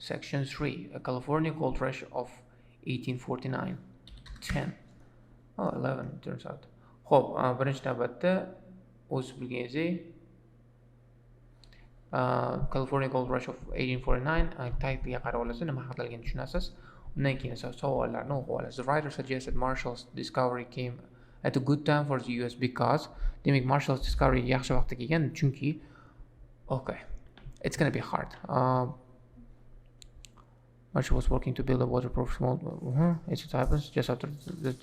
Section 3, a California gold rush of 1849. 10. Oh, 11 turns out. Xo'p, birinchi navbatda o'z bilganingizdek California gold rush of 1849 tagga qarab olasiz, nima haqidalligini tushunasiz. Undan keyin esa savollarni o'qib olasiz. The writer suggested Marshall's discovery came at a good time for the US because demak Marshall's discovery yaxshi vaqtda kelgan, chunki okay, it's going to be hard. Marshall was working to build a waterproof small as it happens just after the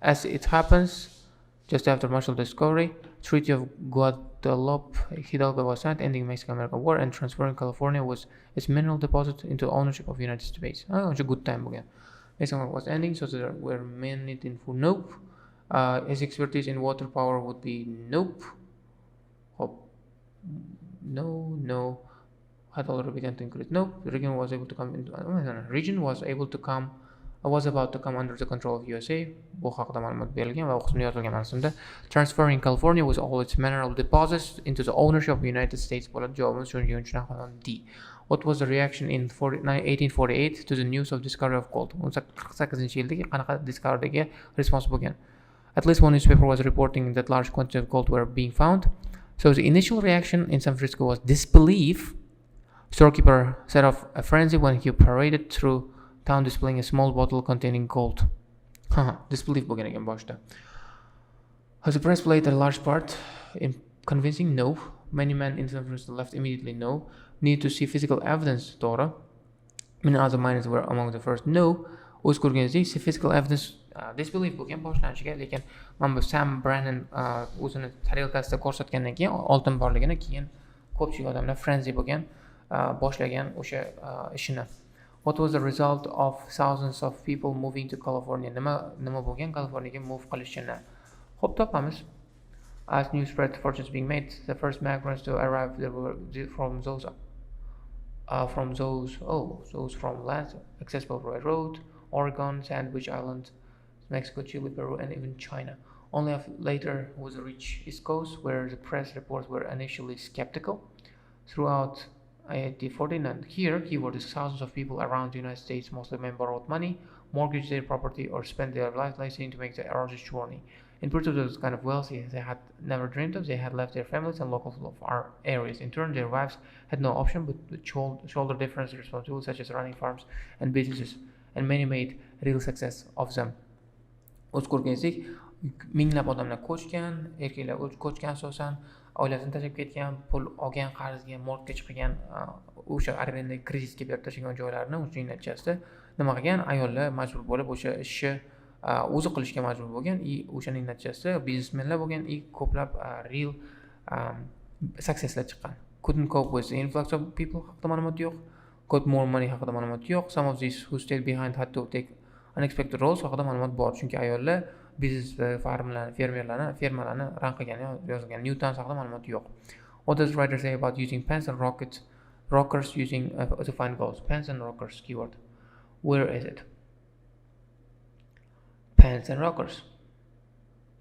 as it happens just after Marshall's discovery, Treaty of Guadalupe Hidalgo was signed, ending Mexican-American War and transferring California was its mineral deposit into ownership of the United States. It's a good time again. Mexican was ending, so there were many in for nope. His expertise in water power would be nope. No. Had already begun to increase. Nope. The region was able to come into region was able to come was about to come under the control of USA. Bu haqida ma'lumot berilgan va o'qishda yozilgan masalada transferring California with all its mineral deposits into the ownership of the United States bo'ladi. Javobimiz D. What was the reaction in 1848 to the news of discovery of gold? 1848-dagi qanaqa discoveryga response bo'lgan? At least one newspaper was reporting that large quantities of gold were being found. So the initial reaction in San Francisco was disbelief. Storekeeper set off a frenzy when he paraded through town displaying a small bottle containing gold. Disbelief bo'lgan ekan boshda. Has the press played a large part in convincing? No. Many men in San Francisco left immediately. No. Need to see physical evidence. To'g'ri. Many other miners were among the first. No. O'z ko'rganingizdek, see physical evidence. Disbelief bo'lgan boshlanishiga, lekin mana bu Sam Brannan o'zini tarelkasida ko'rsatgandan keyin oltin borligini keyin ko'pchilik odamlar frenzy bo'lgan, boshlagan o'sha ishini. What was the result of thousands of people moving to California? Nima bo'lgan Californiyaga move qilishini? Xo'p, topamiz. As news spread, fortunes being made, the first migrants to arrive there were from those from lands accessible by road, Oregon, Sandwich Islands, Mexico, Chile, Peru, and even China. Only later was reached East Coast, where the press reports were initially skeptical. Throughout 1849, here keyword is thousands of people around the United States, most of them borrowed money, mortgaged their property, or spent their life licensing to make the arduous journey. In pursuit of those kind of wealthy they had never dreamed of, they had left their families and local areas. In turn, their wives had no option but to shoulder different responsibilities such as running farms and businesses, and many made real success of them. O'z ko'rganingizdek, minglab odamlar ko'chgan, erkaklar ko'chgan asosan, oilasini tashlab ketgan, pul olgan, qarzga, mortgage qilgan, o'sha arenda krizisga berib tashlagan joylarni o'shaning natijasida nima qilgan? Ayollar majbur bo'lib o'sha ishni o'zi qilishga majbur bo'lgan, o'shaning natijasida biznesmenlar bo'lgan, ko'plab real successlar chiqqan. Couldn't cope with the influx of people haqida ma'lumot yo'q. Got more money haqida ma'lumot yo'q. Some of these who stayed behind had to take unexpected roles haqida ma'lumot bor, chunki ayollar biznes fermalarni run qilgani yozilgan. Newtons haqida ma'lumot yo'q. What does the writer say about using pens and rockers using to find goals? Pens and rockers keyword. Where is it? Pens and rockers.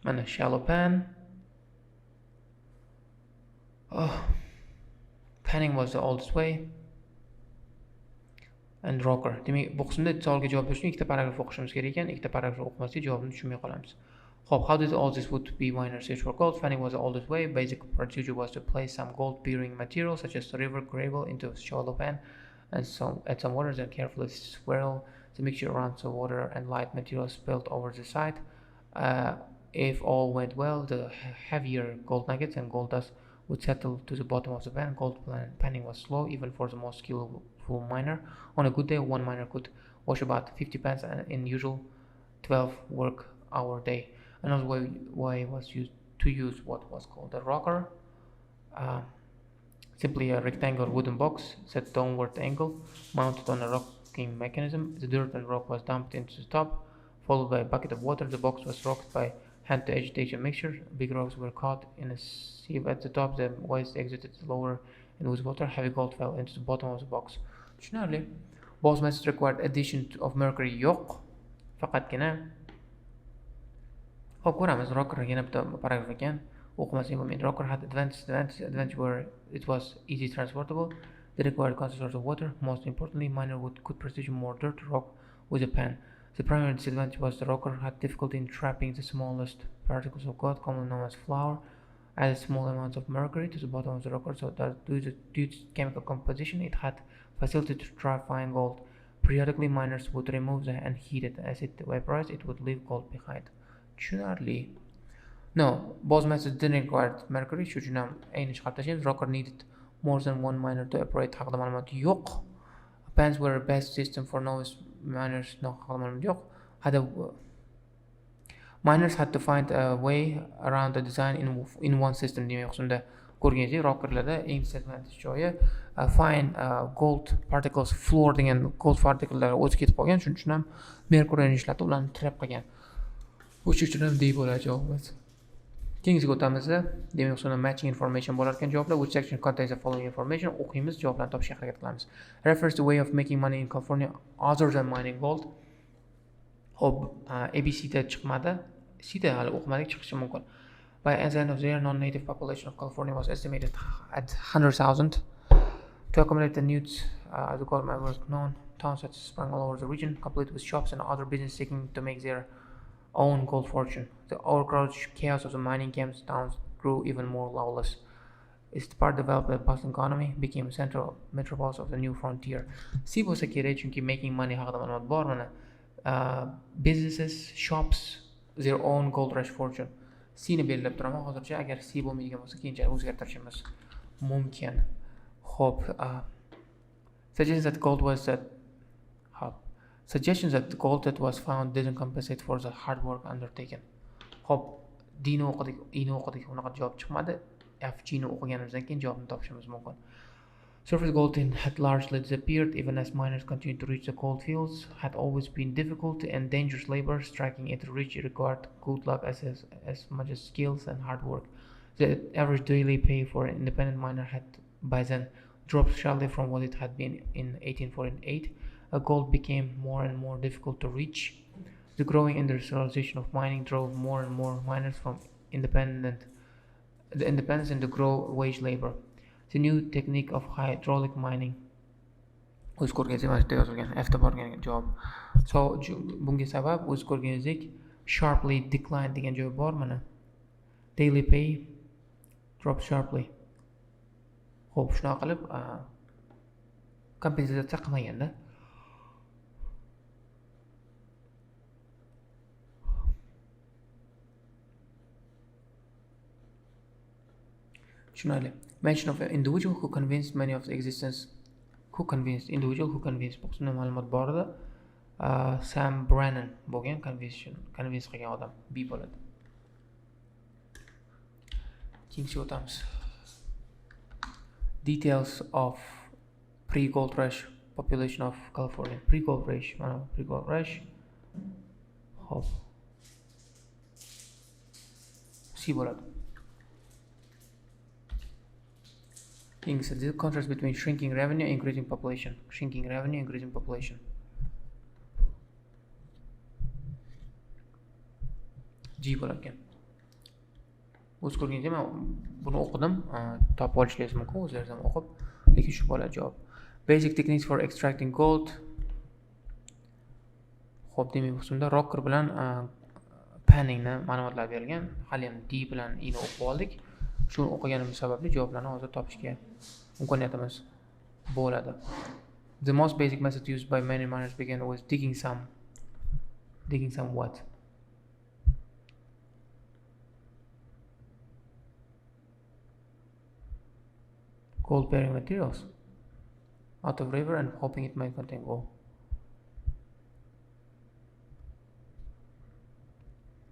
And a shallow pan. Panning was the oldest way. And rocker. Demak, bu qismda savolga javob berish uchun ikkita paragraf o'qishimiz kerak ekan. Ikkita paragraf o'qimaslik javobini tushunmay qolamiz. Xo'p, how did all this would be miners search for gold? Fanning was the oldest way. Basic procedure was to place some gold-bearing material such as river gravel into a shallow pan and add some water, then carefully swirl the mixture around so water and light material spilled over the side. If all went well, the heavier gold nuggets and gold dust would settle to the bottom of the pan. Gold panning was slow even for the most skillful miner. On a good day, one miner could wash about 50 pans in usual 12 work hour day. Another way was to use what was called a rocker, simply a rectangular wooden box set downward angle mounted on a rocking mechanism. The dirt and rock was dumped into the top, followed by a bucket of water. The box was rocked by hand to agitation mixture. Big rocks were caught in a sieve at the top. The waste exited lower in with water. Heavy gold fell into the bottom of the box. Tushunarli. Both methods required addition of mercury yo'q. Faqatgina hop ko'ramiz. Rocker yana bitta paragraf ekan. O'qimasak bo'lmaydi. Rocker had advantage where it was easy transportable. They required constant source of water. Most importantly, miner could precision more dirt rock with a pan. The primary disadvantage was the rocker had difficulty in trapping the smallest particles of gold, commonly known as flour, added small amounts of mercury to the bottom of the rocker, so that due to its chemical composition, it had facility to trap fine gold. Periodically, miners would remove and heat it. As it vaporized, it would leave gold behind. Tushunarli. No, both methods didn't require mercury. Shuning ham ayni chiqarib tashlaymiz. Rocker needed more than one miner to operate. Haqida ma'lumot yo'q. Pans were a best system for novice miners. No, miners had to find a way around the design in one system. Ko'rganingizdek, rockerlarda eng disadvantage joyi fine gold particles floor degan gold particlelar o'tib ketib qolgan. Shuning uchun ham merkuryni ishlatib ularni trap qilgan. O'sha uchun ham deb bo'ladi javobimiz. Keyingiga o'tamiz. Demak, so'na matching information bo'lar ekan javoblar. Which section contains the following information? O'qiymiz, javoblarni topishga harakat qilamiz. Refers to way of making money in California other than mining gold. Hop, ABCda chiqmadi. Cda hali o'qimadik, chiqishi mumkin. By the end of the year, non-native population of California was estimated at 100,000. To accommodate the needs, the government was known. Towns had sprung all over the region, complete with shops and other businesses seeking to make their own gold fortune. The overcrowded chaos of the mining camps towns grew even more lawless. Its part developed a bustling economy, became central metropolis of the new frontier. See bo'lsa kerak, chunki making money haqida ma'lumot bor mana. Businesses, shops, their own gold rush fortune. C ni belgilab turaman hozircha. Agar C bo'lmaydigan bo'lsa, keyinchalik o'zgartirishimiz mumkin. Xo'p, suggestions that the gold that was found didn't compensate for the hard work undertaken. Xo'p, D ni o'qidik, E ni o'qidik, unaqa javob chiqmadi. F, G ni o'qiganimizdan keyin javobni topishimiz mumkin. Surface gold had largely disappeared, even as miners continued to reach the gold fields. Had always been difficult and dangerous labor. Striking it rich required good luck as much as skills and hard work. The average daily pay for an independent miner had by then dropped sharply from what it had been in 1848. Gold became more and more difficult to reach. The growing industrialization of mining drove more and more miners from independence into grow wage labor. The new technique of hydraulic mining o'z ko'rganingizdek yozilgan, F'da borgan javob. So bunga sabab o'z ko'rganingizdek sharply decline degan joy bor mana. Daily pay drop sharply. Xo'p, shunaqa qilib kompensatsiya qilmaganda. Tushunarli. Mention of an individual who convinced many of the existence. Who convinced boxunda ma'lumot bor edi. Sam Brannan bo'lgan convince qilgan odam. B bo'ladi. Keyingi o'tamiz. Details of pre-gold rush population of California. Pre-gold rush. Hop. C bo'ladi. The contrast between shrinking revenue and increasing population. Shrinking revenue, increasing population. G bo'lar ekan. O'z ko'rganingizdek men buni o'qidim, topib olishingiz mumkin, o'zlaringiz ham o'qib, lekin shu bo'ladi javob. Basic techniques for extracting gold. Xo'p, demak bu qismda rocker bilan panningni ma'lumotlar berilgan. Hali ham D bilan E ni o'qib oldik. Shuni o'qiganimiz sababli javoblarni hozir topishga imkoniyatimiz bo'ladi. The most basic method used by many miners began with digging some what? Gold bearing materials out of river and hoping it might contain gold.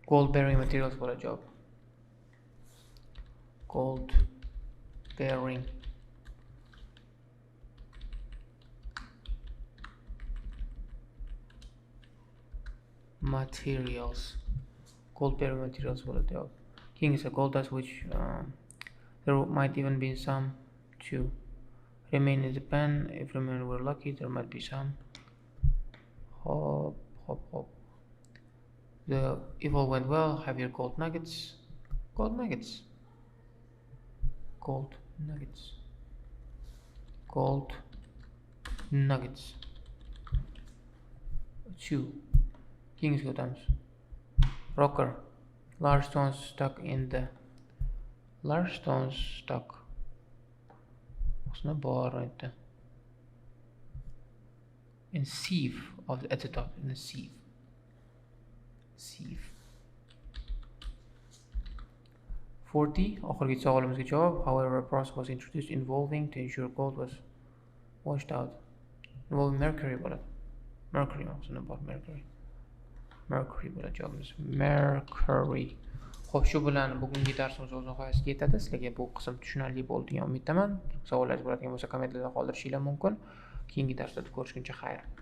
Gold bearing materials for a job. Gold bearing materials. Gold bearing materials for a job. King is a gold dust which there might even be some to remain in the pan. If remainder were lucky, there might be some. Hop. If all went well, have your gold nuggets. Gold nuggets. gold nuggets. 2. Keyingisiga o'tamiz. Rocker. Large stones stuck in the Osna bor aytdi. In sieve at the top, in the sieve. Sieve. 40. Oxirgi savolimizga javob. However, a process was introduced involving to ensure gold was washed out. Involving mercury bo'ladi. Mercury bo'ladi javobimiz. Mercury. Xo'p, shu bilan bugungi darsimiz o'z nihoyasiga yetadi. Sizlarga bu qism tushunarli bo'ldi degan umiddaman. Savollaringiz bo'ladigan bo'lsa kommentlarda qoldirishinglar mumkin. Keyingi darslarda ko'rishguncha xayr.